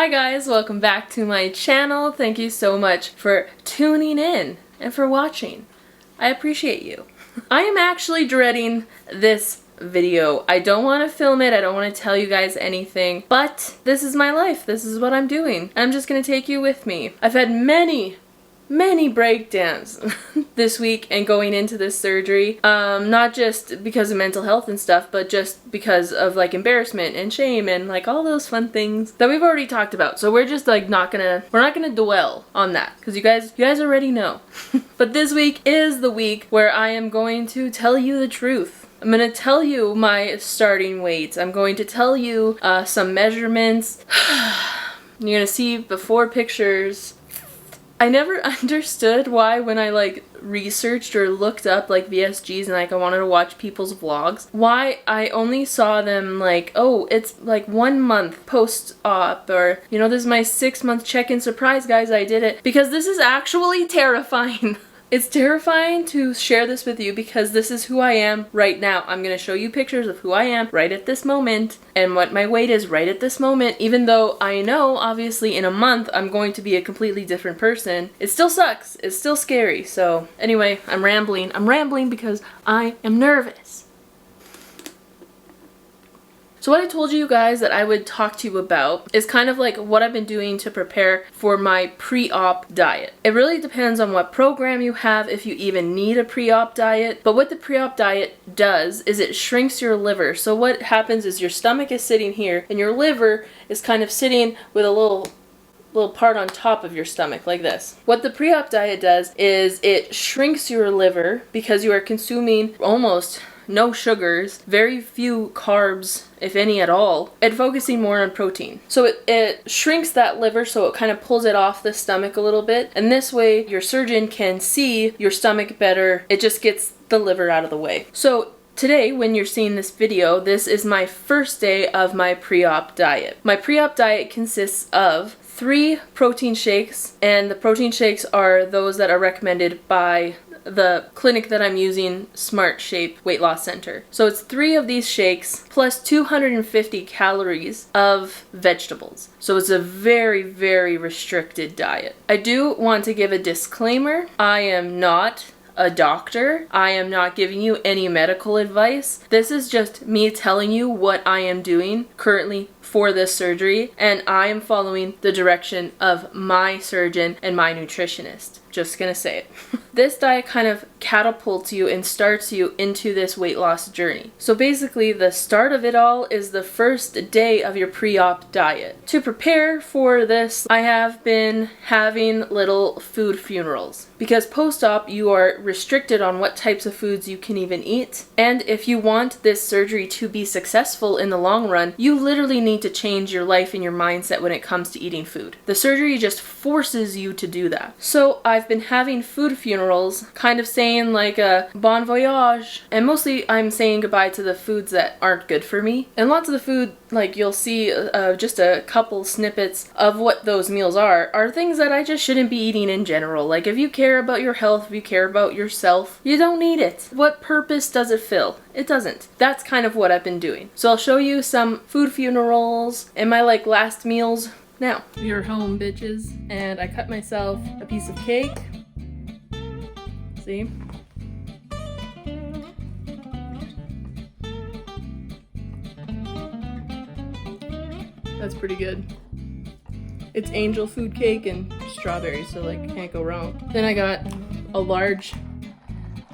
Hi guys, welcome back to my channel. Thank you so much for tuning in and for watching. I appreciate you. I am actually dreading this video. I don't want to film it, I don't want to tell you guys anything, but this is my life. This is what I'm doing. I'm just gonna take you with me. I've had many breakdowns this week and going into this surgery, not just because of mental health and stuff, but just because of like embarrassment and shame and like all those fun things that we've already talked about. So we're just like we're not gonna dwell on that because you guys already know. But this week is the week where I am going to tell you the truth. I'm going to tell you my starting weight. I'm going to tell you some measurements. You're going to see before pictures. I never understood why when I like researched or looked up like VSGs and like I wanted to watch people's vlogs, why I only saw them like, oh, it's like 1 month post-op, or you know, this is my 6-month check-in surprise, guys, I did it. Because this is actually terrifying. It's terrifying to share this with you because this is who I am right now. I'm going to show you pictures of who I am right at this moment and what my weight is right at this moment, even though I know obviously in a month I'm going to be a completely different person. It still sucks. It's still scary. So anyway, I'm rambling. I'm rambling because I am nervous. So what I told you guys that I would talk to you about is kind of like what I've been doing to prepare for my pre-op diet. It really depends on what program you have, if you even need a pre-op diet. But what the pre-op diet does is it shrinks your liver. So what happens is your stomach is sitting here and your liver is kind of sitting with a little part on top of your stomach like this. What the pre-op diet does is it shrinks your liver because you are consuming almost no sugars, very few carbs, if any at all, and focusing more on protein. So it shrinks that liver, so it kind of pulls it off the stomach a little bit, and this way your surgeon can see your stomach better. It just gets the liver out of the way. So today, when you're seeing this video, this is my first day of my pre-op diet. My pre-op diet consists of 3 protein shakes, and the protein shakes are those that are recommended by the clinic that I'm using, Smart Shape Weight Loss Center. So it's 3 of these shakes plus 250 calories of vegetables. So it's a very restricted diet. I do want to give a disclaimer. I am not a doctor. I am not giving you any medical advice. This is just me telling you what I am doing currently for this surgery, and I am following the direction of my surgeon and my nutritionist. Just gonna say it. This diet kind of catapults you and starts you into this weight loss journey. So basically the start of it all is the first day of your pre-op diet. To prepare for this, I have been having little food funerals because post-op you are restricted on what types of foods you can even eat. And if you want this surgery to be successful in the long run, you literally need to change your life and your mindset when it comes to eating food. The surgery just forces you to do that. So I've been having food funerals, kind of saying like a bon voyage, and mostly I'm saying goodbye to the foods that aren't good for me. And lots of the food, like you'll see just a couple snippets of what those meals are things that I just shouldn't be eating in general. Like if you care about your health, if you care about yourself, you don't need it. What purpose does it fill? It doesn't. That's kind of what I've been doing. So I'll show you some food funerals and my like last meals. Now, you're home, bitches, and I cut myself a piece of cake. See? That's pretty good. It's angel food cake and strawberries, so like can't go wrong. Then I got a large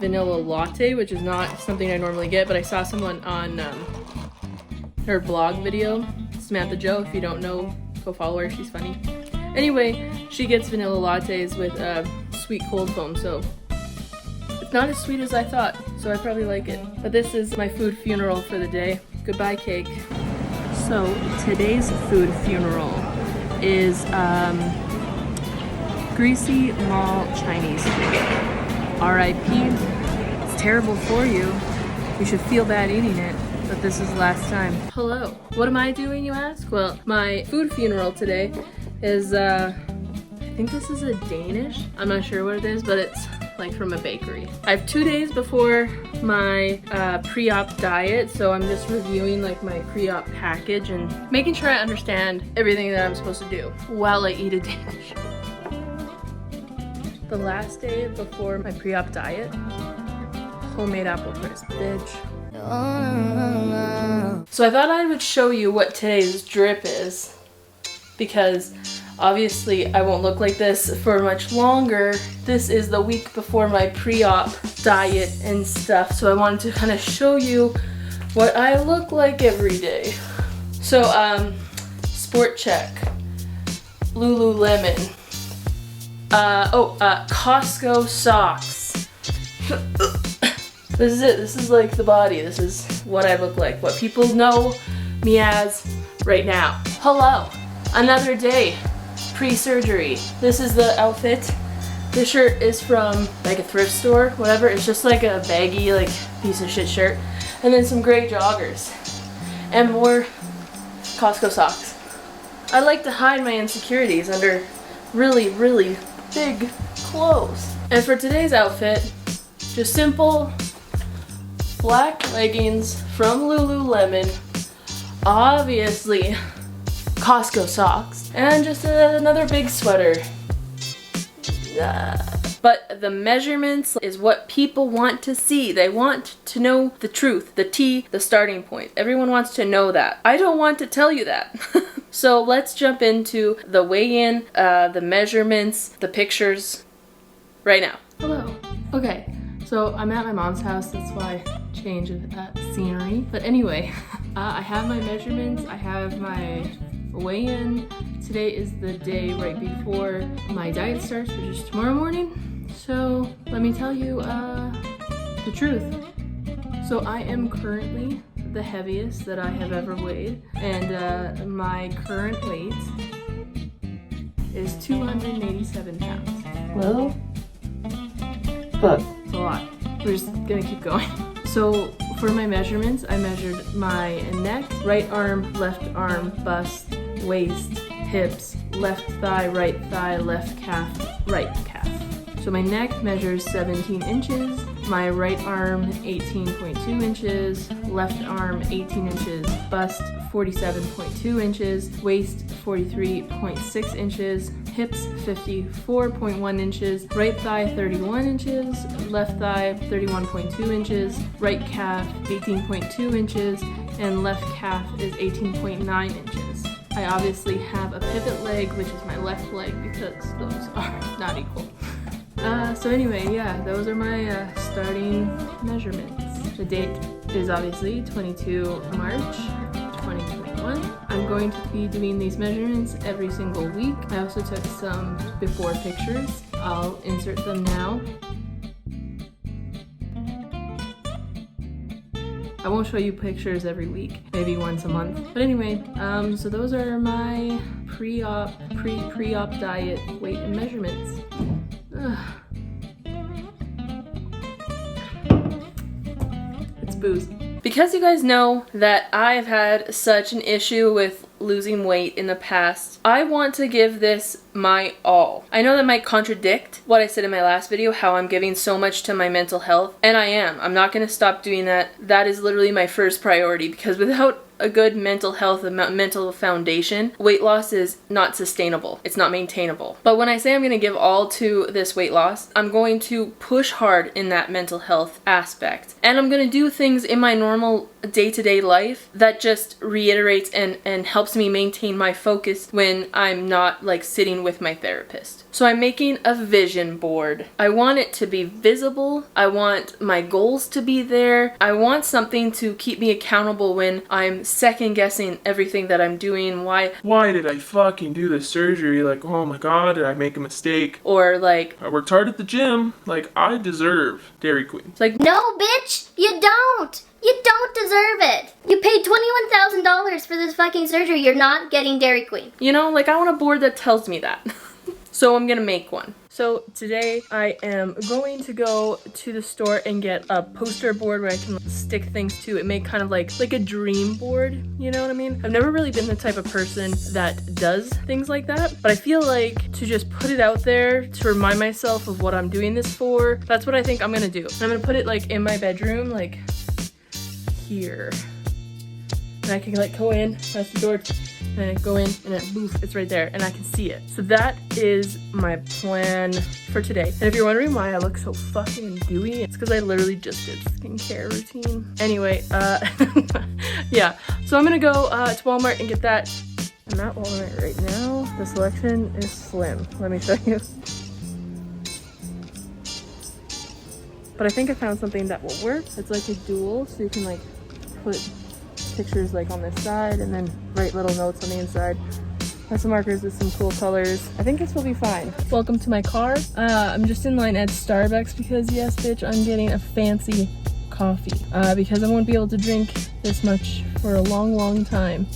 vanilla latte, which is not something I normally get, but I saw someone on her blog video, Samantha Joe. If you don't know, go follow her, she's funny. Anyway, she gets vanilla lattes with sweet cold foam, so it's not as sweet as I thought, so I probably like it. But this is my food funeral for the day. Goodbye, cake. So today's food funeral is greasy mall Chinese food. R.I.P. It's terrible for you. You should feel bad eating it, but this is the last time. Hello. What am I doing, you ask? Well, my food funeral today is, I think this is a Danish. I'm not sure what it is, but it's like from a bakery. I have 2 days before my pre-op diet, so I'm just reviewing like my pre-op package and making sure I understand everything that I'm supposed to do while I eat a dish. The last day before my pre-op diet, homemade apple crisp, bitch. So I thought I would show you what today's drip is, because obviously I won't look like this for much longer. This is the week before my pre-op diet and stuff, so I wanted to kind of show you what I look like every day. So Sport Check, Lululemon, Costco socks. This is it. This is like the body. This is what I look like. What people know me as right now. Hello. Another day. Pre-surgery. This is the outfit. This shirt is from like a thrift store, whatever. It's just like a baggy, like piece of shit shirt. And then some gray joggers. And more Costco socks. I like to hide my insecurities under really, really big clothes. And for today's outfit, just simple black leggings from Lululemon, obviously Costco socks, and just another big sweater. But the measurements is what people want to see. They want to know the truth, the tea, the starting point. Everyone wants to know that. I don't want to tell you that. So let's jump into the weigh-in, the measurements, the pictures right now. Hello. Okay, so I'm at my mom's house, that's why I changed scenery. But anyway, I have my measurements, I have my weigh-in. Today is the day right before my diet starts, which is tomorrow morning. So let me tell you the truth. So I am currently the heaviest that I have ever weighed, and my current weight is 287 pounds. Well, fuck. It's a lot. We're just gonna keep going. So for my measurements, I measured my neck, right arm, left arm, bust, waist, hips, left thigh, left calf, right calf. So my neck measures 17 inches, my right arm 18.2 inches, left arm 18 inches, bust 47.2 inches, waist 43.6 inches, hips 54.1 inches, right thigh 31 inches, left thigh 31.2 inches, right calf 18.2 inches, and left calf is 18.9 inches. I obviously have a pivot leg, which is my left leg, because those are not equal. So anyway, yeah, those are my starting measurements. The date is obviously 22 March 2021. I'm going to be doing these measurements every single week. I also took some before pictures. I'll insert them now. I won't show you pictures every week, maybe once a month. But anyway, so those are my pre-op diet weight and measurements. Ugh. It's booze. Because you guys know that I've had such an issue with losing weight in the past, I want to give this my all. I know that might contradict what I said in my last video, how I'm giving so much to my mental health, and I am. I'm not going to stop doing that. That is literally my first priority, because without a good mental health and mental foundation, weight loss is not sustainable. It's not maintainable. But when I say I'm going to give all to this weight loss, I'm going to push hard in that mental health aspect. And I'm going to do things in my normal day-to-day life that just reiterates and helps me maintain my focus when I'm not like sitting with my therapist. So I'm making a vision board. I want it to be visible. I want my goals to be there. I want something to keep me accountable when I'm second guessing everything that I'm doing. Why did I fucking do this surgery? Like, oh my god, did I make a mistake? Or like, I worked hard at the gym. Like, I deserve Dairy Queen. It's like, no, bitch, you don't. You don't deserve it. You paid $21,000 for this fucking surgery. You're not getting Dairy Queen. you know, like I want a board that tells me that. So I'm gonna make one. So today I am going to go to the store and get a poster board where I can stick things to and make kind of like a dream board, you know what I mean? I've never really been the type of person that does things like that, but I feel like to just put it out there to remind myself of what I'm doing this for, that's what I think I'm gonna do. I'm gonna put it like in my bedroom, like here. And I can like go in, press the door, and I go in, and then boof, it's right there, and I can see it. So that is my plan for today. And if you're wondering why I look so fucking dewy, it's because I literally just did skincare routine. Anyway, yeah. So I'm gonna go to Walmart and get that. I'm at Walmart right now. The selection is slim. Let me show you. But I think I found something that will work. It's like a dual, so you can like put pictures like on this side and then write little notes on the inside. Has some markers with some cool colors. I think this will be fine. Welcome to my car. I'm just in line at Starbucks because yes, bitch, I'm getting a fancy coffee because I won't be able to drink this much for a long time.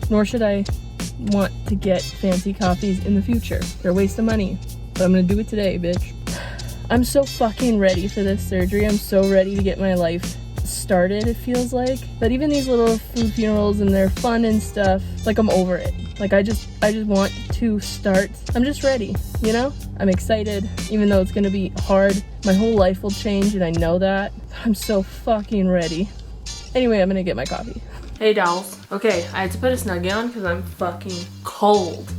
Nor should I want to get fancy coffees in the future. They're a waste of money, but I'm gonna do it today, bitch. I'm so fucking ready for this surgery. I'm so ready to get my life started, it feels like. But even these little food funerals, and they're fun and stuff, like I'm over it. Like I just want to start. I'm just ready, you know? I'm excited, even though it's gonna be hard. My whole life will change and I know that. I'm so fucking ready. Anyway, I'm gonna get my coffee. Hey dolls. Okay, I had to put a Snuggie on because I'm fucking cold.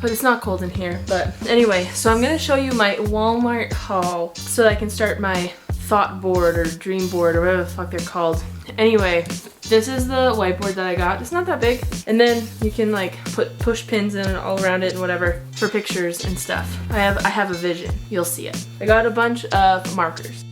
But it's not cold in here. But anyway, so I'm gonna show you my Walmart haul so that I can start my thought board or dream board or whatever the fuck they're called. Anyway, this is the whiteboard that I got. It's not that big. And then you can like put push pins in all around it and whatever for pictures and stuff. I have a vision. You'll see it. I got a bunch of markers.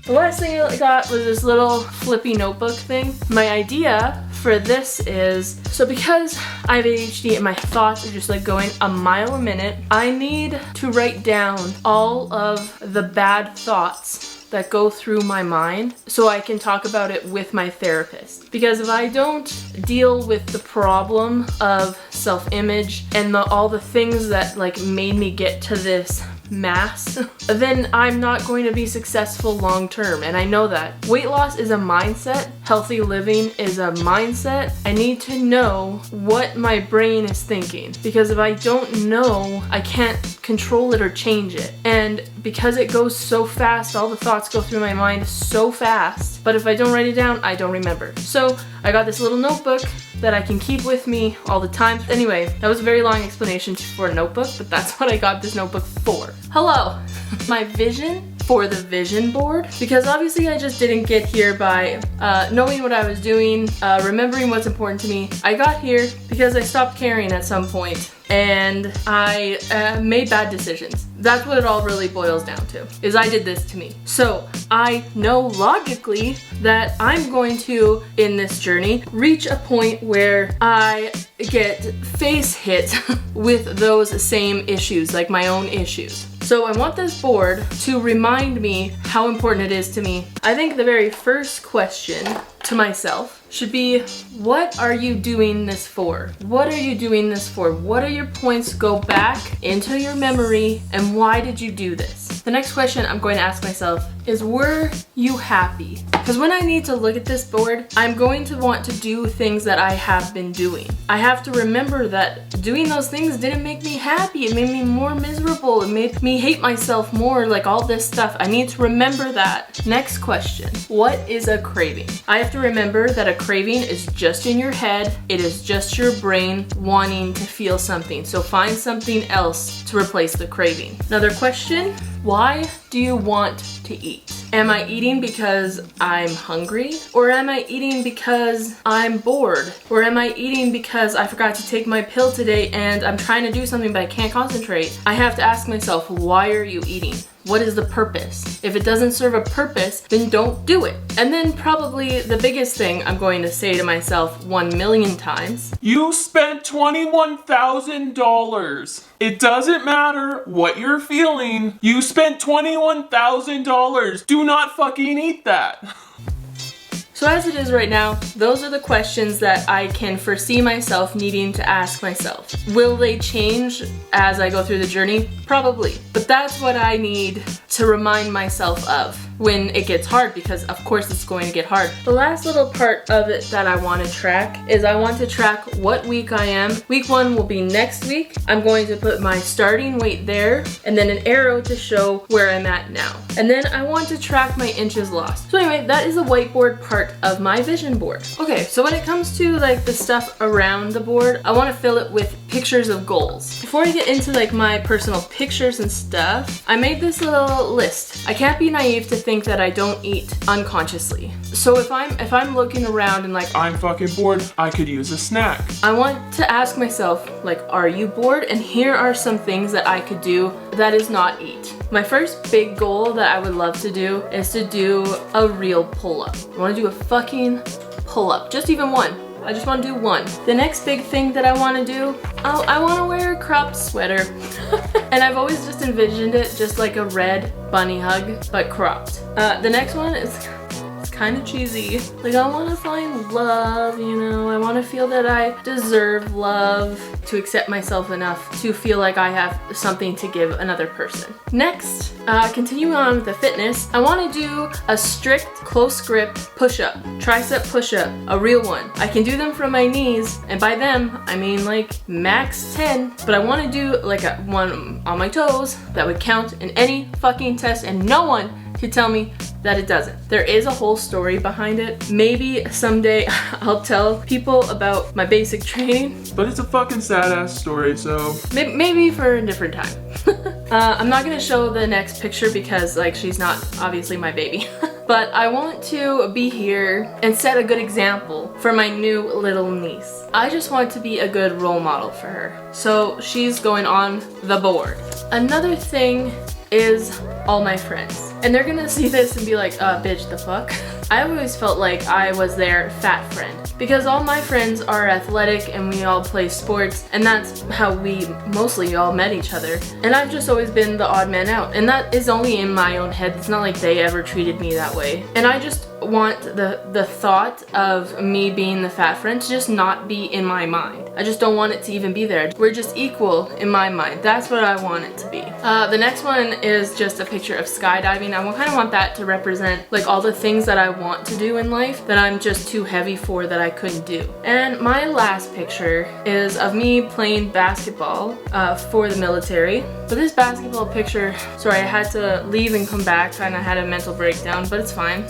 The last thing I got was this little flippy notebook thing. My idea for this is, so because I have ADHD and my thoughts are just like going a mile a minute, I need to write down all of the bad thoughts that go through my mind so I can talk about it with my therapist. Because if I don't deal with the problem of self-image and all the things that like made me get to this mass, then I'm not going to be successful long term, and I know that. Weight loss is a mindset. Healthy living is a mindset. I need to know what my brain is thinking, because if I don't know, I can't control it or change it. And because it goes so fast, all the thoughts go through my mind so fast, but if I don't write it down, I don't remember. So I got this little notebook that I can keep with me all the time. Anyway, that was a very long explanation for a notebook, but that's what I got this notebook for. Hello! My vision for the vision board, because obviously I just didn't get here by knowing what I was doing, remembering what's important to me. I got here because I stopped caring at some point and I made bad decisions. That's what it all really boils down to, is I did this to me. So I know logically that I'm going to, in this journey, reach a point where I get face hit with those same issues, like my own issues. So I want this board to remind me how important it is to me. I think the very first question to myself should be, what are you doing this for? What are you doing this for? What are your points? Go back into your memory, and why did you do this? The next question I'm going to ask myself is, were you happy? Because when I need to look at this board, I'm going to want to do things that I have been doing. I have to remember that doing those things didn't make me happy. It made me more miserable. It made me hate myself more, like all this stuff. I need to remember that. Next question, what is a craving? I have to remember that a craving is just in your head. It is just your brain wanting to feel something. So find something else to replace the craving. Another question, why do you want to eat? Am I eating because I'm hungry? Or am I eating because I'm bored? Or am I eating because I forgot to take my pill today and I'm trying to do something but I can't concentrate? I have to ask myself, why are you eating? What is the purpose? If it doesn't serve a purpose, then don't do it. And then probably the biggest thing I'm going to say to myself 1,000,000 times. You spent $21,000. It doesn't matter what you're feeling. You spent $21,000. Do not fucking eat that. So as it is right now, those are the questions that I can foresee myself needing to ask myself. Will they change as I go through the journey? Probably. But that's what I need to remind myself of when it gets hard, because of course it's going to get hard. The last little part of it that I want to track is I want to track what week I am. Week 1 will be next week. I'm going to put my starting weight there and then an arrow to show where I'm at now. And then I want to track my inches lost. So anyway, that is the whiteboard part of my vision board. Okay, so when it comes to like the stuff around the board, I want to fill it with pictures of goals. Before I get into like my personal pictures and stuff, I made this little list. I can't be naive to think that I don't eat unconsciously. So if I'm looking around and like I'm fucking bored, I could use a snack. I want to ask myself, like, are you bored? And here are some things that I could do that is not eat. My first big goal that I would love to do is to do a real pull-up. I want to do a fucking pull-up, just even one. I just want to do one. The next big thing that I want to do, I want to wear a cropped sweater. And I've always just envisioned it just like a red bunny hug, but cropped. The next one is kind of cheesy. Like, I want to find love, you know? I want to feel that I deserve love, to accept myself enough to feel like I have something to give another person. Next, continuing on with the fitness, I want to do a strict close grip push-up, tricep push-up, a real one. I can do them from my knees, and by them, I mean like max 10, but I want to do like a one on my toes that would count in any fucking test, and no one could tell me that it doesn't. There is a whole story behind it. Maybe someday I'll tell people about my basic training. But it's a fucking sad ass story, so maybe for a different time. I'm not gonna show the next picture because like she's not obviously my baby. But I want to be here and set a good example for my new little niece. I just want to be a good role model for her. So she's going on the board. Another thing is all my friends. And they're gonna see this and be like, bitch, the fuck? I've always felt like I was their fat friend because all my friends are athletic and we all play sports, and that's how we mostly all met each other. And I've just always been the odd man out, and that is only in my own head. It's not like they ever treated me that way. And I just want the thought of me being the fat friend to just not be in my mind. I just don't want it to even be there. We're just equal in my mind. That's what I want it to be. The next one is just a picture of skydiving. I kind of want that to represent like all the things that I want to do in life that I'm just too heavy for, that I couldn't do. And my last picture is of me playing basketball for the military. But this basketball picture, sorry, I had to leave and come back, kind of had a mental breakdown, but it's fine.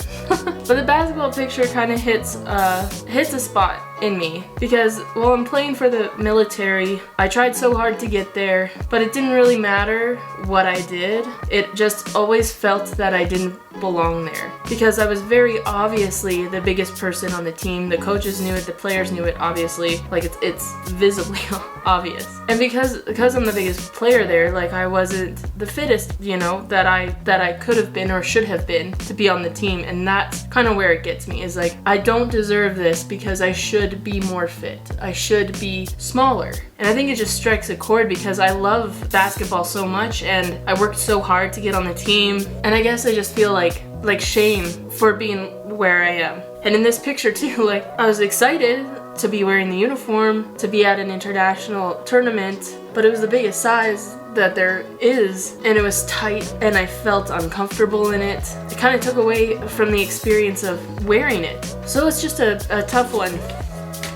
But the basketball picture kind of hits a spot in me because while I'm playing for the military, I tried so hard to get there, but it didn't really matter what I did. It just always felt that I didn't belong there because I was very obviously the biggest person on the team. The coaches knew it, the players knew it, obviously, like it's visibly obvious. And because I'm the biggest player there, like I wasn't the fittest, you know, that I could have been or should have been to be on the team. And that's kind of where it gets me, is like I don't deserve this because I should be more fit. I should be smaller. And I think it just strikes a chord because I love basketball so much and I worked so hard to get on the team. And I guess I just feel like shame for being where I am. And in this picture too, like I was excited to be wearing the uniform, to be at an international tournament, but it was the biggest size that there is, and it was tight and I felt uncomfortable in it. It kind of took away from the experience of wearing it. So it's just a tough one.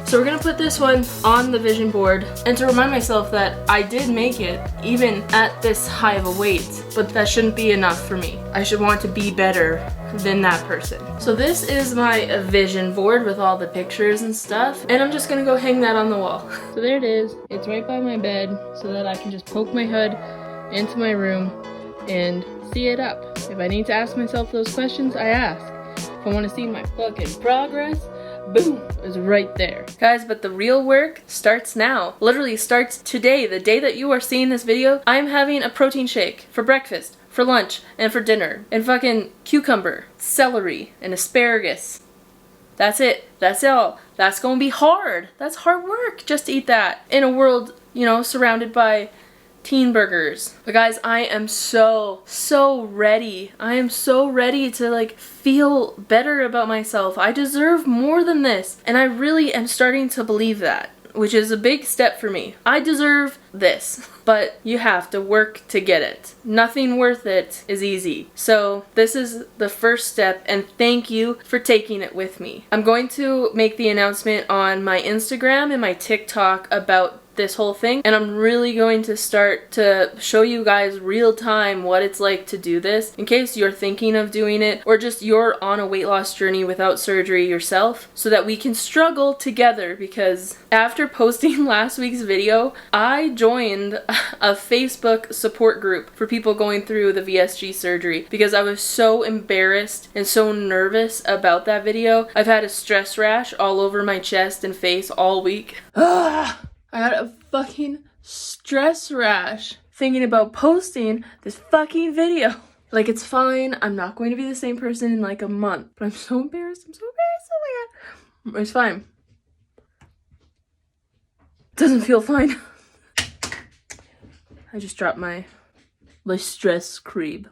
So we're gonna put this one on the vision board and to remind myself that I did make it even at this high of a weight, but that shouldn't be enough for me. I should want to be better than that person. So this is my vision board with all the pictures and stuff, and I'm just gonna go hang that on the wall. So there it is. It's right by my bed so that I can just poke my head into my room and see it up. If I need to ask myself those questions, I ask. If I want to see my fucking progress, boom, is right there. Guys, but the real work starts now. Literally starts today. The day that you are seeing this video, I'm having a protein shake for breakfast, for lunch, and for dinner. And fucking cucumber, celery, and asparagus. That's it. That's all. That's gonna be hard. That's hard work just to eat that in a world, you know, surrounded by teen burgers. But guys, I am so ready. I am so ready to like feel better about myself. I deserve more than this. And I really am starting to believe that, which is a big step for me. I deserve this, but you have to work to get it. Nothing worth it is easy. So this is the first step, and thank you for taking it with me. I'm going to make the announcement on my Instagram and my TikTok about this whole thing, and I'm really going to start to show you guys real time what it's like to do this in case you're thinking of doing it or just you're on a weight loss journey without surgery yourself, so that we can struggle together. Because after posting last week's video, I joined a Facebook support group for people going through the VSG surgery because I was so embarrassed and so nervous about that video. I've had a stress rash all over my chest and face all week. I had a fucking stress rash thinking about posting this fucking video. Like, it's fine. I'm not going to be the same person in like a month. But I'm so embarrassed. I'm so embarrassed. Oh my god. It's fine. Doesn't feel fine. I just dropped my stress cream.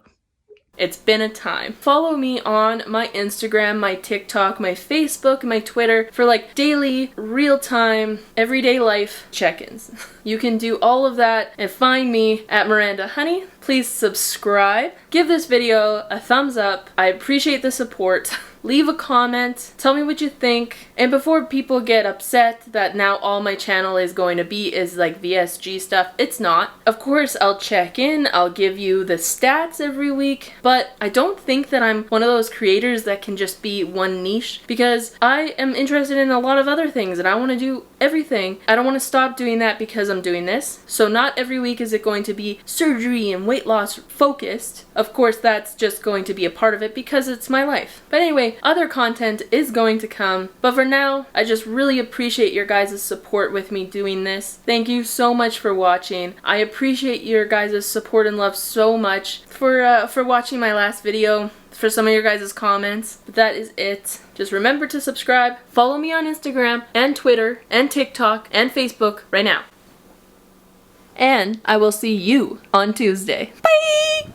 It's been a time. Follow me on my Instagram, my TikTok, my Facebook, my Twitter for like daily, real-time, everyday life check-ins. You can do all of that and find me at Miranda Honey. Please subscribe. Give this video a thumbs up. I appreciate the support. Leave a comment, tell me what you think, and before people get upset that now all my channel is going to be is like VSG stuff, it's not. Of course, I'll check in, I'll give you the stats every week, but I don't think that I'm one of those creators that can just be one niche, because I am interested in a lot of other things and I want to do everything. I don't want to stop doing that because I'm doing this. So not every week is it going to be surgery and weight loss focused. Of course, that's just going to be a part of it because it's my life. But anyway, other content is going to come, but for now, I just really appreciate your guys' support with me doing this. Thank you so much for watching. I appreciate your guys' support and love so much for watching my last video, for some of your guys' comments. But that is it. Just remember to subscribe, follow me on Instagram and Twitter and TikTok and Facebook right now. And I will see you on Tuesday. Bye!